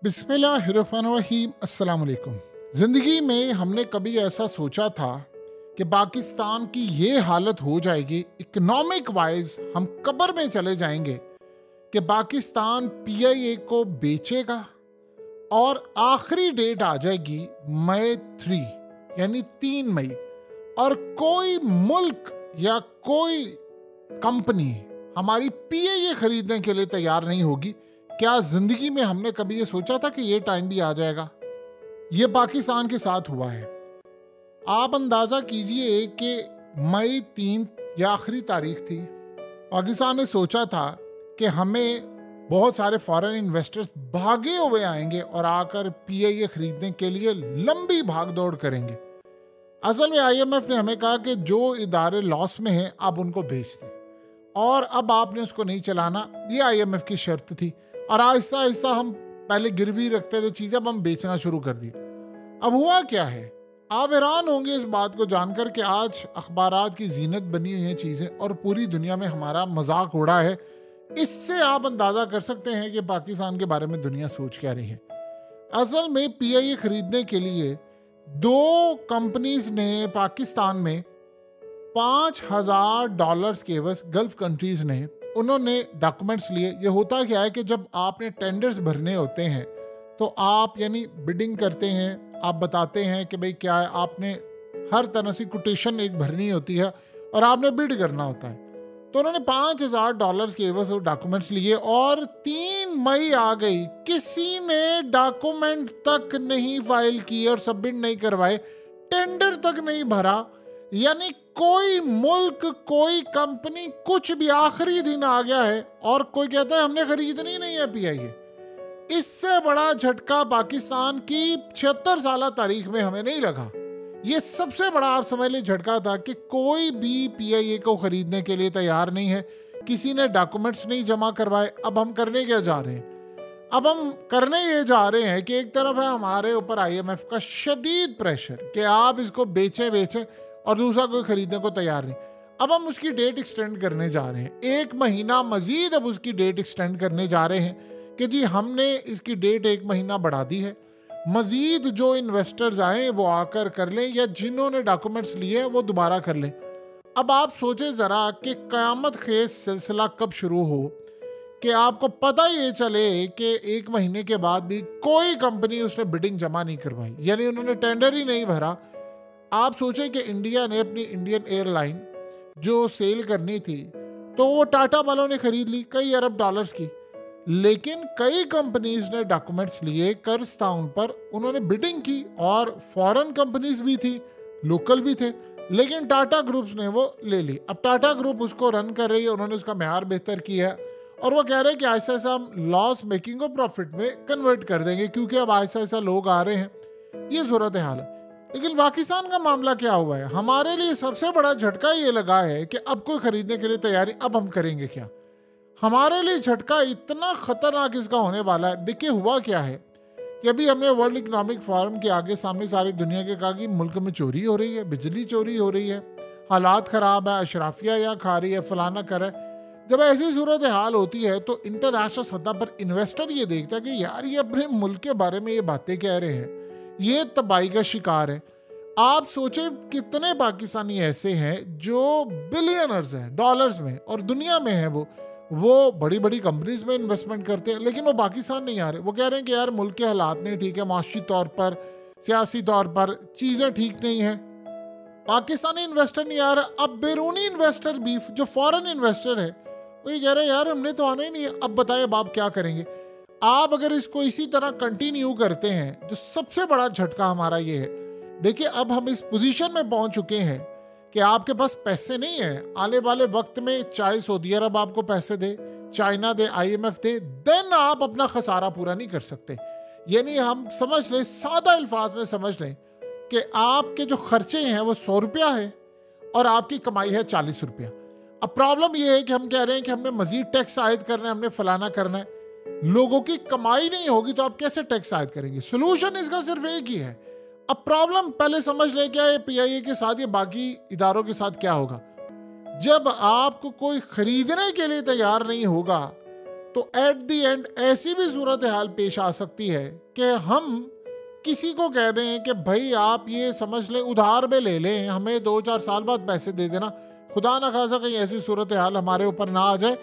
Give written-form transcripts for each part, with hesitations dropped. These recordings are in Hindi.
बिस्मिल्लाहिर्रहमानिर्रहीम। अस्सलाम वालेकुम। ज़िंदगी में हमने कभी ऐसा सोचा था कि पाकिस्तान की ये हालत हो जाएगी, इकोनॉमिक वाइज हम कब्र में चले जाएंगे कि पाकिस्तान पीआईए को बेचेगा और आखिरी डेट आ जाएगी मई 3 यानी 3 मई, और कोई मुल्क या कोई कंपनी हमारी पीआईए खरीदने के लिए तैयार नहीं होगी। क्या जिंदगी में हमने कभी ये सोचा था कि ये टाइम भी आ जाएगा? ये पाकिस्तान के साथ हुआ है। आप अंदाजा कीजिए कि मई 3 या आखिरी तारीख थी। पाकिस्तान ने सोचा था कि हमें बहुत सारे फॉरेन इन्वेस्टर्स भागे हुए आएंगे और आकर पीआईए खरीदने के लिए लंबी भागदौड़ करेंगे। असल में आईएमएफ ने हमें कहा कि जो इदारे लॉस में हैं आप उनको बेच दें और अब आपने उसको नहीं चलाना। ये आईएमएफ की शर्त थी और आहिस्ता आहिस्ता हम पहले गिरवी रखते थे चीज़ें, अब हम बेचना शुरू कर दी। अब हुआ क्या है, आप हैरान होंगे इस बात को जानकर कि आज अखबारात की जीनत बनी हुई हैं चीज़ें और पूरी दुनिया में हमारा मजाक उड़ा है। इससे आप अंदाज़ा कर सकते हैं कि पाकिस्तान के बारे में दुनिया सोच क्या रही है। असल में पीआईए खरीदने के लिए दो कंपनीज ने पाकिस्तान में $5,000 के बस गल्फ कंट्रीज ने उन्होंने डॉक्यूमेंट्स लिए। ये होता क्या है कि जब आपने टेंडर्स भरने होते हैं तो आप यानी बिडिंग करते हैं, आप बताते हैं कि भाई क्या है, आपने हर तरह से कोटेशन एक भरनी होती है और आपने बिड करना होता है। तो उन्होंने $5,000 के बस डॉक्यूमेंट्स लिए और 3 मई आ गई, किसी ने डॉक्यूमेंट तक नहीं फाइल किए और सबमिट नहीं करवाए, टेंडर तक नहीं भरा। यानी कोई मुल्क, कोई कंपनी, कुछ भी आखिरी दिन आ गया है और कोई कहता है हमने खरीदनी नहीं है पीआईए। इससे बड़ा झटका पाकिस्तान की 76 साल तारीख में हमें नहीं लगा। ये सबसे बड़ा आप समझ लीजिए झटका था कि कोई भी पीआईए को खरीदने के लिए तैयार नहीं है, किसी ने डॉक्यूमेंट्स नहीं जमा करवाए। अब हम करने क्या जा रहे हैं? अब हम करने ये जा रहे हैं कि एक तरफ है हमारे ऊपर आईएमएफ का शदीद प्रेशर कि आप इसको बेचें और दूसरा कोई खरीदने को तैयार नहीं। अब हम उसकी डेट एक्सटेंड करने जा रहे हैं, 1 महीना मजीद अब उसकी डेट एक्सटेंड करने जा रहे हैं कि जी हमने इसकी डेट 1 महीना बढ़ा दी है। मजीद जो इन्वेस्टर्स आए वो आकर कर लें या जिन्होंने डॉक्यूमेंट्स लिए वो दोबारा कर लें। अब आप सोचें ज़रा कि क़यामत खेज सिलसिला कब शुरू हो कि आपको पता ये चले कि 1 महीने के बाद भी कोई कंपनी उसने बिडिंग जमा नहीं करवाई, यानी उन्होंने टेंडर ही नहीं भरा। आप सोचें कि इंडिया ने अपनी इंडियन एयरलाइन जो सेल करनी थी तो वो टाटा वालों ने खरीद ली कई अरब डॉलर्स की, लेकिन कई कंपनीज ने डॉक्यूमेंट्स लिए, कर्ज था उन पर, उन्होंने बिडिंग की और फॉरेन कंपनीज भी थी, लोकल भी थे, लेकिन टाटा ग्रुप्स ने वो ले ली। अब टाटा ग्रुप उसको रन कर रही है, उन्होंने उसका म्यार बेहतर किया है और वो कह रहे हैं कि ऐसा ऐसा हम लॉस मेकिंग को प्रॉफिट में कन्वर्ट कर देंगे क्योंकि अब ऐसा ऐसा लोग आ रहे हैं। ये सूरत हाल है। लेकिन पाकिस्तान का मामला क्या हुआ है? हमारे लिए सबसे बड़ा झटका ये लगा है कि अब कोई खरीदने के लिए तैयारी, अब हम करेंगे क्या? हमारे लिए झटका इतना खतरनाक इसका होने वाला है। देखिए हुआ क्या है कि अभी हमने वर्ल्ड इकोनॉमिक फोरम के आगे सामने सारी दुनिया के कहा कि मुल्क में चोरी हो रही है, बिजली चोरी हो रही है, हालात ख़राब है, अशराफिया यहाँ खा रही है, फलाना कर है। जब ऐसी सूरत हाल होती है तो इंटरनेशनल सतह पर इन्वेस्टर ये देखता है कि यार ये अपने मुल्क के बारे में ये बातें कह रहे हैं, ये तबाही का शिकार है। आप सोचें कितने पाकिस्तानी ऐसे हैं जो बिलियनर्स हैं डॉलर्स में और दुनिया में हैं, वो बड़ी बड़ी कंपनीज में इन्वेस्टमेंट करते हैं, लेकिन वो पाकिस्तान नहीं आ रहे। वो कह रहे हैं कि यार मुल्क के हालात नहीं ठीक है, माशी तौर पर, सियासी तौर पर चीज़ें ठीक नहीं हैं, पाकिस्तानी इन्वेस्टर नहीं आ रहा। अब बैरूनी इन्वेस्टर भी जो फॉरेन इन्वेस्टर है वो ये कह रहे हैं यार हमने तो आना ही नहीं है। अब बताएं अब आप क्या करेंगे? आप अगर इसको इसी तरह कंटिन्यू करते हैं, जो सबसे बड़ा झटका हमारा ये है, देखिए अब हम इस पोजीशन में पहुंच चुके हैं कि आपके पास पैसे नहीं है। आने वाले वक्त में चाहे सऊदी अरब आपको पैसे दे, चाइना दे, आईएमएफ दे, देन आप अपना खसारा पूरा नहीं कर सकते। यानी हम समझ लें, सादा अल्फाज में समझ लें कि आपके जो खर्चे हैं वो 100 रुपया है और आपकी कमाई है 40 रुपया। अब प्रॉब्लम ये है कि हम कह रहे हैं कि हमने मजीद टैक्स आयद करना है, हमने फलाना करना है। लोगों की कमाई नहीं होगी तो आप कैसे टैक्स आयद करेंगे? सोल्यूशन इसका सिर्फ एक ही है। अब प्रॉब्लम पहले समझ लें क्या है पीआईए के साथ या बाकी इदारों के साथ क्या होगा। जब आपको कोई खरीदने के लिए तैयार नहीं होगा तो एट दी एंड ऐसी भी सूरत हाल पेश आ सकती है कि हम किसी को कह दें कि भाई आप ये समझ लें उधार में ले लें, हमें 2-4 साल बाद पैसे दे देना। खुदा ना खासा कहीं ऐसी सूरत हाल हमारे ऊपर ना आ जाए,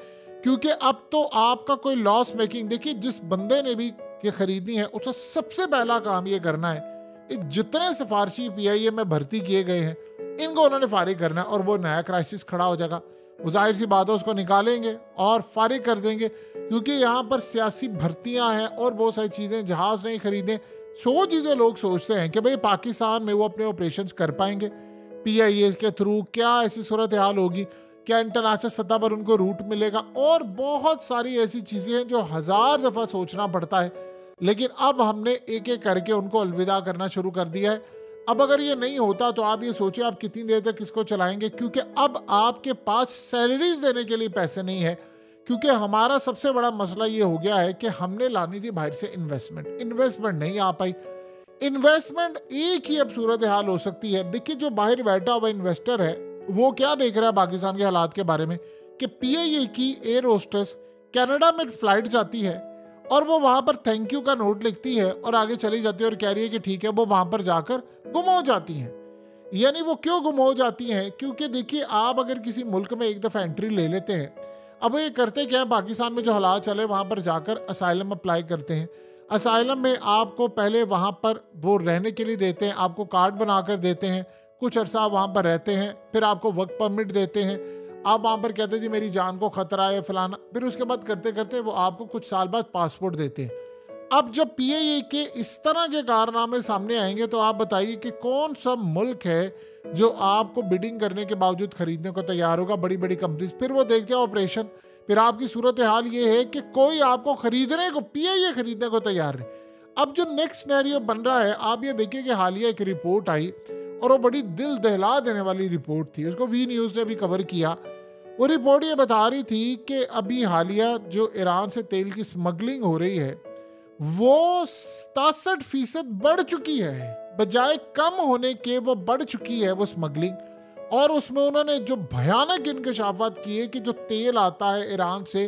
क्योंकि अब तो आपका कोई लॉस मेकिंग, देखिए जिस बंदे ने भी ये खरीदनी है उसे सबसे पहला काम ये करना है, जितने सिफारशी PIA में भर्ती किए गए हैं इनको उन्होंने फारिग करना है, और वो नया क्राइसिस खड़ा हो जाएगा। वो जाहिर सी बात है उसको निकालेंगे और फारिग कर देंगे, क्योंकि यहाँ पर सियासी भर्तियाँ हैं और बहुत सारी चीज़ें, जहाज़ नहीं खरीदें, 100 चीज़ें लोग सोचते हैं कि भाई पाकिस्तान में वो अपने ऑपरेशंस कर पाएंगे PIA के थ्रू, क्या ऐसी सूरत हाल होगी, क्या इंटरनेशनल सतह पर उनको रूट मिलेगा, और बहुत सारी ऐसी चीज़ें हैं जो 1000 दफ़ा सोचना पड़ता है। लेकिन अब हमने एक एक करके उनको अलविदा करना शुरू कर दिया है। अब अगर ये नहीं होता तो आप ये सोचिए आप कितनी देर तक इसको चलाएंगे, क्योंकि अब आपके पास सैलरीज देने के लिए पैसे नहीं है। क्योंकि हमारा सबसे बड़ा मसला ये हो गया है कि हमने लानी थी बाहर से इन्वेस्टमेंट नहीं आ पाई। इन्वेस्टमेंट एक ही अब सूरत हाल हो सकती है। देखिए जो बाहर बैठा हुआ इन्वेस्टर है वो क्या देख रहा है पाकिस्तान के हालात के बारे में, कि PIA की एयर होस्टेस कनाडा में फ्लाइट जाती है और वो वहाँ पर थैंक यू का नोट लिखती है और आगे चली जाती है और कह रही है कि ठीक है, वो वहाँ पर जाकर गुम हो जाती हैं। यानी वो क्यों गुम हो जाती हैं? क्योंकि देखिए आप अगर किसी मुल्क में एक दफ़ा एंट्री ले लेते हैं, अब ये करते क्या है, पाकिस्तान में जो हालात चले वहाँ पर जाकर असाइलम अप्लाई करते हैं। असाइलम में आपको पहले वहाँ पर वो रहने के लिए देते हैं, आपको कार्ड बना कर देते हैं, कुछ अरसा वहाँ पर रहते हैं, फिर आपको वर्क परमिट देते हैं, आप वहाँ पर कहते हैं जी मेरी जान को खतरा है फलाना, फिर उसके बाद करते करते वो आपको कुछ साल बाद पासपोर्ट देते हैं। अब जब PIA के इस तरह के कारनामे सामने आएंगे तो आप बताइए कि कौन सा मुल्क है जो आपको बिडिंग करने के बावजूद खरीदने को तैयार होगा? बड़ी बड़ी कंपनीज, फिर वो देखते हैं ऑपरेशन, फिर आपकी सूरत हाल ये है कि कोई आपको खरीदने को, PIA खरीदने को तैयार नहीं। अब जो नेक्स्ट सिनेरियो बन रहा है, आप ये देखिए कि हालिया एक रिपोर्ट आई और वो बड़ी दिल दहला देने वाली रिपोर्ट थी, उसको वी न्यूज़ ने भी कवर किया। वो रिपोर्ट ये बता रही थी कि अभी हालिया जो ईरान से तेल की स्मगलिंग हो रही है वो 67% बढ़ चुकी है, बजाय कम होने के वो बढ़ चुकी है वो स्मगलिंग। और उसमें उन्होंने जो भयानक इंकशाफात किए कि जो तेल आता है ईरान से,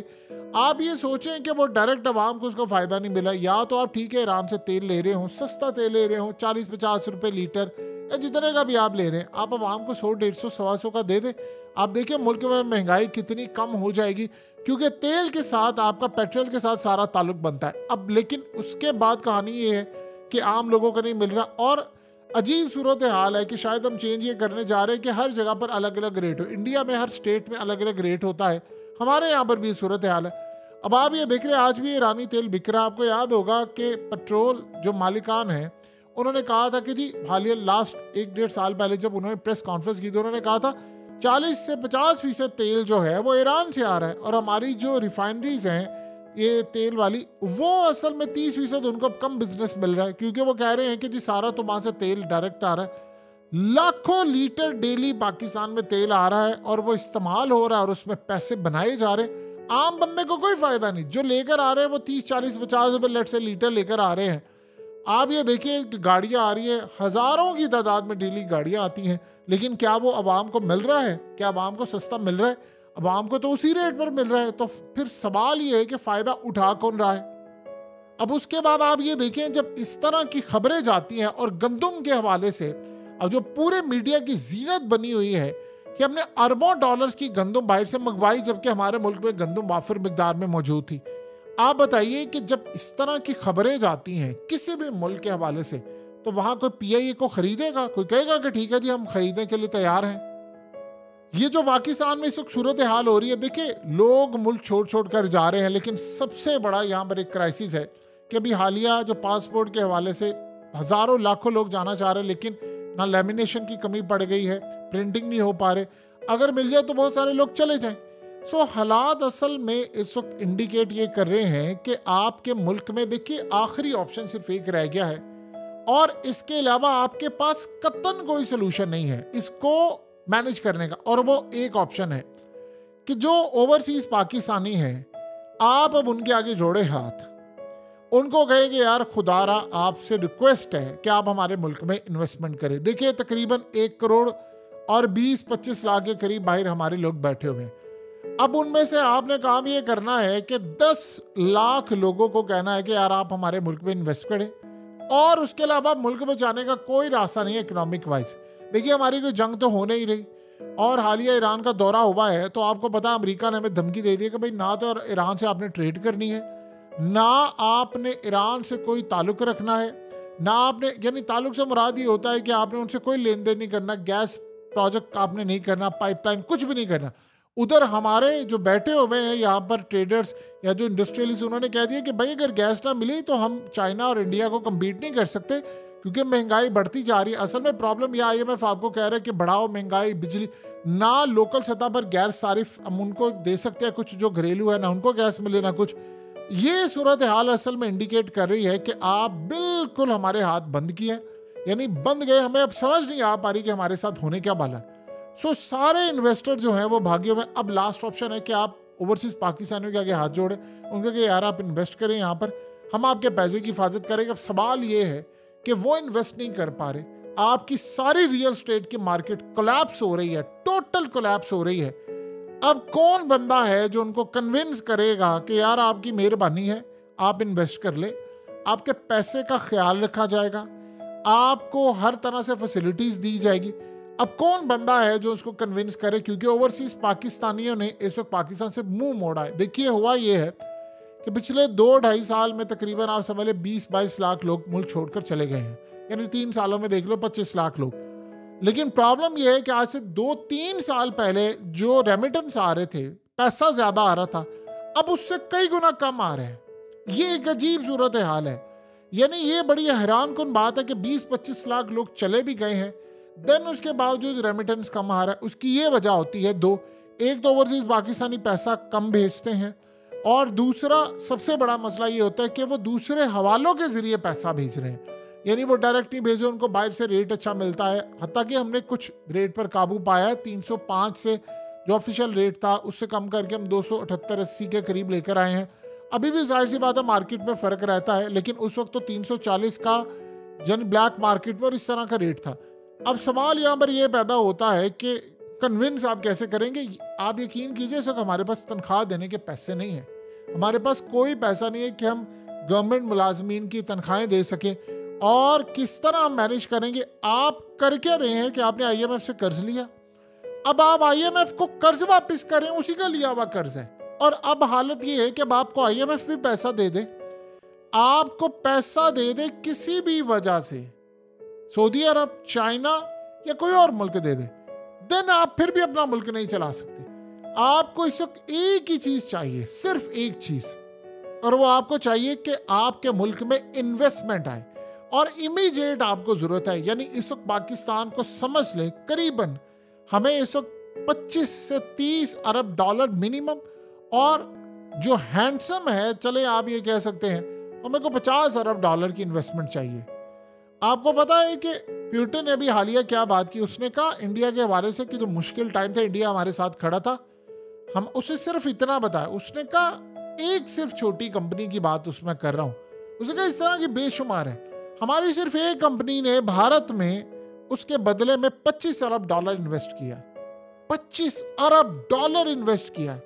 आप ये सोचें कि वो डायरेक्ट आवाम को उसका फ़ायदा नहीं मिला। या तो आप ठीक है ईरान से तेल ले रहे हो, सस्ता तेल ले रहे हो, 40-50 रुपये लीटर या जितने का भी आप ले रहे हैं, आप आवाम को 100-150-125 का दे दें। आप देखिए मुल्क में महंगाई कितनी कम हो जाएगी, क्योंकि तेल के साथ आपका पेट्रोल के साथ सारा ताल्लुक बनता है। अब लेकिन उसके बाद कहानी ये है कि आम लोगों को नहीं मिल रहा, और अजीब सूरत हाल है कि शायद हम चेंज ये करने जा रहे हैं कि हर जगह पर अलग अलग रेट हो। इंडिया में हर स्टेट में अलग अलग रेट होता है, हमारे यहाँ पर भी सूरत हाल है। अब आप ये देख रहे हैं आज भी ईरानी तेल बिक रहा है। आपको याद होगा कि पेट्रोल जो मालिकान हैं उन्होंने कहा था कि जी हालिया लास्ट 1-1.5 साल पहले जब उन्होंने प्रेस कॉन्फ्रेंस की तो उन्होंने कहा था 40 से 50% तेल जो है वो ईरान से आ रहा है, और हमारी जो रिफाइनरीज हैं ये तेल वाली वो असल में 30% उनको कम बिजनेस मिल रहा है, क्योंकि वो कह रहे हैं कि जी सारा तो वहाँ से तेल डायरेक्ट आ रहा है। लाखों लीटर डेली पाकिस्तान में तेल आ रहा है और वो इस्तेमाल हो रहा है और उसमें पैसे बनाए जा रहे हैं। आम बंदे को कोई फायदा नहीं, जो लेकर आ रहे हैं वो 30-40-50 रुपये लेट से लीटर लेकर आ रहे हैं। आप ये देखिए गाड़ियाँ आ रही है, हज़ारों की तादाद में डेली गाड़ियाँ आती हैं, लेकिन क्या वो आवाम को मिल रहा है? क्या आवाम को सस्ता मिल रहा है? आवाम को तो उसी रेट पर मिल रहा है। तो फिर सवाल ये है कि फ़ायदा उठा कौन रहा है? अब उसके बाद आप ये देखें जब इस तरह की खबरें जाती हैं और गंदम के हवाले से, अब जो पूरे मीडिया की जीनत बनी हुई है कि हमने अरबों डॉलर्स की गंदम बाहर से मंगवाई जबकि हमारे मुल्क में गंदम वाफिर मिकदार में मौजूद थी। आप बताइए कि जब इस तरह की खबरें जाती हैं किसी भी मुल्क के हवाले से, तो वहाँ कोई PIA को खरीदेगा? कोई कहेगा कि ठीक है जी हम खरीदने के लिए तैयार हैं? ये जो पाकिस्तान में इस वक्त सूरत हाल हो रही है, देखिए लोग मुल्क छोड़ छोड़ कर जा रहे हैं, लेकिन सबसे बड़ा यहाँ पर एक क्राइसिस है कि अभी हालिया जो पासपोर्ट के हवाले से हज़ारों लाखों लोग जाना चाह रहे हैं, लेकिन ना लेमिनेशन की कमी पड़ गई है, प्रिंटिंग नहीं हो पा रहे। अगर मिल जाए तो बहुत सारे लोग चले जाएं। सो हालात असल में इस वक्त इंडिकेट ये कर रहे हैं कि आपके मुल्क में देखिए आखिरी ऑप्शन सिर्फ एक रह गया है, और इसके अलावा आपके पास कतन कोई सोल्यूशन नहीं है इसको मैनेज करने का। और वो एक ऑप्शन है कि जो ओवरसीज पाकिस्तानी हैं, आप अब उनके आगे जोड़े हाथ, उनको कहेंगे यार खुदारा आपसे रिक्वेस्ट है कि आप हमारे मुल्क में इन्वेस्टमेंट करें। देखिए तकरीबन 1 करोड़ और 20-25 लाख के करीब बाहर हमारे लोग बैठे हुए हैं। अब उनमें से आपने काम ये करना है कि 10 लाख लोगों को कहना है कि यार आप हमारे मुल्क में इन्वेस्ट करें, और उसके अलावा मुल्क बचाने का कोई रास्ता नहीं है इकोनॉमिक वाइज। देखिए हमारी कोई जंग तो हो नहीं रही, और हालिया ईरान का दौरा हुआ है, तो आपको पता है अमेरिका ने हमें धमकी दे दी है कि भाई ना तो ईरान से आपने ट्रेड करनी है, ना आपने ईरान से कोई ताल्लुक रखना है, ना आपने, यानी ताल्लुक से मुराद ये होता है कि आपने उनसे कोई लेन देन नहीं करना, गैस प्रोजेक्ट आपने नहीं करना, पाइपलाइन कुछ भी नहीं करना। उधर हमारे जो बैठे हुए हैं यहाँ पर ट्रेडर्स या जो इंडस्ट्रियलिस्ट, उन्होंने कह दिया कि भाई अगर गैस ना मिली तो हम चाइना और इंडिया को कम्पीट नहीं कर सकते, क्योंकि महंगाई बढ़ती जा रही है। असल में प्रॉब्लम यह IMF आपको कह रहा है कि बढ़ाओ महंगाई, बिजली ना लोकल सतह पर गैस सारिफ हम उनको दे सकते हैं कुछ जो घरेलू है, ना उनको गैस मिले ना कुछ। ये सूरत हाल असल में इंडिकेट कर रही है कि आप बिल्कुल हमारे हाथ बंद किए, यानी बंद गए, हमें अब समझ नहीं आ पा रही कि हमारे साथ होने क्या वाला। सो सारे इन्वेस्टर जो हैं वो भाग्यों में। अब लास्ट ऑप्शन है कि आप ओवरसीज पाकिस्तानियों के आगे हाथ जोड़े, उनके कि यार आप इन्वेस्ट करें यहाँ पर, हम आपके पैसे की हिफाजत करेंगे। अब सवाल ये है कि वो इन्वेस्ट नहीं कर पा रहे, आपकी सारी रियल स्टेट की मार्केट कोलैप्स हो रही है, टोटल कोलैप्स हो रही है। अब कौन बंदा है जो उनको कन्विंस करेगा कि यार आपकी मेहरबानी है, आप इन्वेस्ट कर ले, आपके पैसे का ख्याल रखा जाएगा, आपको हर तरह से फैसिलिटीज दी जाएगी। अब कौन बंदा है जो उसको कन्विंस करे, क्योंकि ओवरसीज पाकिस्तानियों ने इस वक्त पाकिस्तान से मुंह मोड़ा है। देखिए हुआ ये है कि पिछले 2-2.5 साल में तकरीबन आप समझ लें 20-22 लाख लोग मुल्क छोड़कर चले गए हैं, यानी 3 सालों में देख लो 25 लाख लोग। लेकिन प्रॉब्लम यह है कि आज से 2-3 साल पहले जो रेमिटेंस आ रहे थे, पैसा ज्यादा आ रहा था, अब उससे कई गुना कम आ रहे हैं। ये एक अजीब सूरत हाल है, यानी ये बड़ी हैरान कुन बात है कि 20-25 लाख लोग चले भी गए हैं, देन उसके बावजूद रेमिटेंस कम आ रहा है। उसकी ये वजह होती है दो, एक तो ओवरसीज पाकिस्तानी पैसा कम भेजते हैं, और दूसरा सबसे बड़ा मसला ये होता है कि वो दूसरे हवालों के जरिए पैसा भेज रहे हैं, यानी वो डायरेक्ट नहीं भेजो, उनको बाहर से रेट अच्छा मिलता है। हत्ता कि हमने कुछ रेट पर काबू पाया है, 305 से जो ऑफिशियल रेट था उससे कम करके हम 278-80 के करीब लेकर आए हैं। अभी भी जाहिर सी बात है मार्केट में फ़र्क रहता है, लेकिन उस वक्त तो 340 का जन ब्लैक मार्केट में और इस तरह का रेट था। अब सवाल यहाँ पर यह पैदा होता है कि कन्विंस आप कैसे करेंगे। आप यकीन कीजिए इस वक्त हमारे पास तनख्वाह देने के पैसे नहीं है, हमारे पास कोई पैसा नहीं है कि हम गवर्नमेंट मुलाजमीन की तनख्वाहें दे सकें। और किस तरह हम मैनेज करेंगे। आप कर क्या रहे हैं कि आपने IMF से कर्ज लिया, अब आप IMF को कर्ज वापस करें, उसी का लिया हुआ कर्ज है। और अब हालत ये है कि अब आपको IMF भी पैसा दे दे, आपको पैसा दे दे किसी भी वजह से, सऊदी अरब, चाइना या कोई और मुल्क दे दे, देन आप फिर भी अपना मुल्क नहीं चला सकते। आपको इस वक्त एक ही चीज चाहिए, सिर्फ एक चीज, और वो आपको चाहिए कि आपके मुल्क में इन्वेस्टमेंट आए, और इमीडिएट आपको जरूरत है। यानी इस वक्त पाकिस्तान को समझ ले करीबन हमें इस वक्त 25 से 30 अरब डॉलर मिनिमम, और जो हैंडसम है, चले आप ये कह सकते हैं हमें को 50 अरब डॉलर की इन्वेस्टमेंट चाहिए। आपको पता है कि प्यूटिन ने अभी हालिया क्या बात की, उसने कहा इंडिया के हवाले से कि जो मुश्किल टाइम था इंडिया हमारे साथ खड़ा था, हम उसे सिर्फ इतना बताया, उसने कहा एक सिर्फ छोटी कंपनी की बात उसमें कर रहा हूं, उसने कहा इस तरह की बेशुमार है, हमारी सिर्फ एक कंपनी ने भारत में उसके बदले में 25 अरब डॉलर इन्वेस्ट किया, 25 अरब डॉलर इन्वेस्ट किया।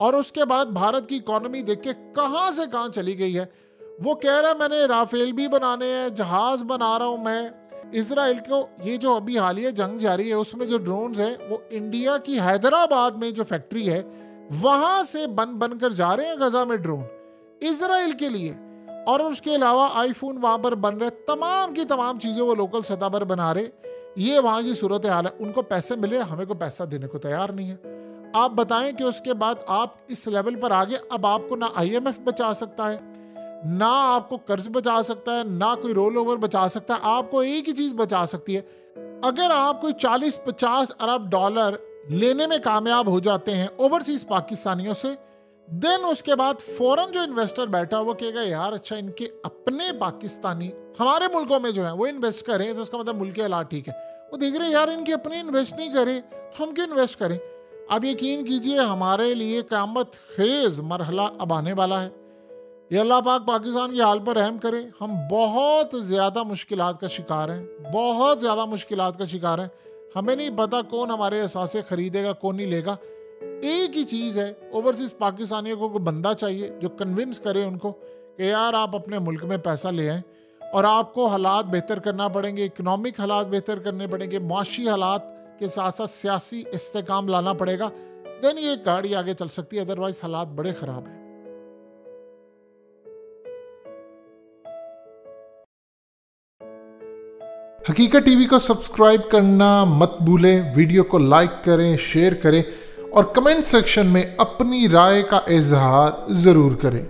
और उसके बाद भारत की इकोनॉमी देख के कहां से कहां चली गई है। वो कह रहा है मैंने राफेल भी बनाने हैं, जहाज बना रहा हूं मैं। इजराइल को ये जो अभी हालिया जंग जारी है उसमें जो ड्रोन्स है वो इंडिया की हैदराबाद में जो फैक्ट्री है वहां से बनकर जा रहे हैं गजा में ड्रोन इजराइल के लिए। और उसके अलावा आईफोन वहां पर बन रहे, तमाम की तमाम चीजें वो लोकल सतह पर बना रहे। ये वहां की सूरत हाल है। उनको पैसे मिले, हमें को पैसा देने को तैयार नहीं है। आप बताएं कि उसके बाद आप इस लेवल पर आगे, अब आपको ना IMF बचा सकता है, ना आपको कर्ज बचा सकता है, ना कोई रोल ओवर बचा सकता है। आपको एक ही चीज बचा सकती है, अगर आप कोई 40-50 अरब डॉलर लेने में कामयाब हो जाते हैं ओवरसीज पाकिस्तानियों से, देन उसके बाद फौरन जो इन्वेस्टर बैठा वो कहेगा यार अच्छा इनके अपने पाकिस्तानी हमारे मुल्कों में जो है वो इन्वेस्ट करें, तो उसका मतलब मुल्क के हालात ठीक है। वो देख रहे यार इनके अपने इन्वेस्ट नहीं करें तो हम क्यों इन्वेस्ट करें। अब यकीन कीजिए हमारे लिए क़यामत खेज मरहला अब आने वाला है। ये अल्लाह पाक पाकिस्तान की हाल पर रहम करे। हम बहुत ज़्यादा मुश्किलात का शिकार हैं, बहुत ज़्यादा मुश्किलात का शिकार हैं। हमें नहीं पता कौन हमारे असासे खरीदेगा कौन नहीं लेगा। एक ही चीज़ है, ओवरसीज पाकिस्तानियों को बंदा चाहिए जो कन्विंस करे उनको कि यार आप अपने मुल्क में पैसा ले आएँ और आपको हालात बेहतर करना पड़ेंगे, इकनॉमिक हालात बेहतर करने पड़ेंगे, माशी हालात के साथ साथ सियासी इस्तेकाम लाना पड़ेगा, देन ये गाड़ी आगे चल सकती है, अदरवाइज हालात बड़े ख़राब हैं। हकीकत टीवी को सब्सक्राइब करना मत भूलें, वीडियो को लाइक करें, शेयर करें और कमेंट सेक्शन में अपनी राय का इजहार ज़रूर करें।